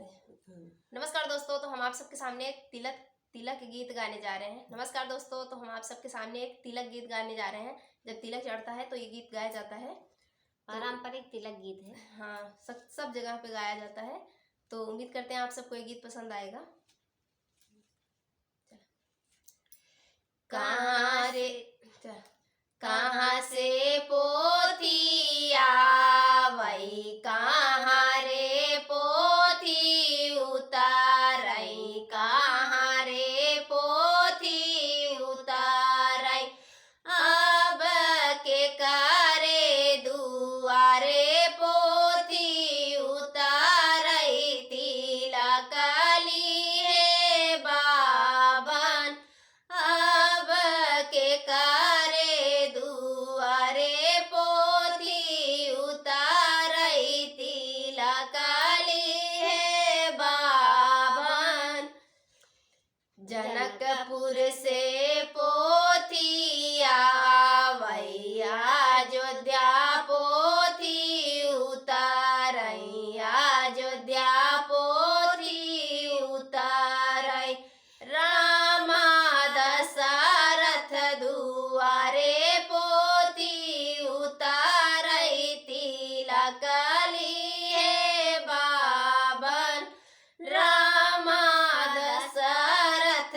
नमस्कार दोस्तों, तो हम आप सबके सामने एक तिलक गीत गाने जा रहे हैं। नमस्कार दोस्तों, तो हम आप सबके सामने एक तिलक गीत गाने जा रहे हैं। जब तिलक चढ़ता है तो ये गीत गाया जाता है। पारंपरिक तिलक गीत है। हाँ, सब जगह पे गाया जाता है। तो उम्मीद करते हैं आप सबको ये गीत पसंद आएगा। कहाँ रे कहाँ से पोथी आवई, कहाँ रे पोथी उतारई, कहाँ रे पोथी उतारई। अब के करे दुआरे पोथी उतारई, तिलक लिए बाबन। अब के करे दुआरे पोथी उतारई, तिलक लिए बाबन। जनकपुर से पोथी आवई, अयोध्या पोथी उतारई, अयोध्या पोथी उतारई। रामा दशरथ दुआरे पोथी उतारई, तिलक लिए बाबन। रामा दशरथ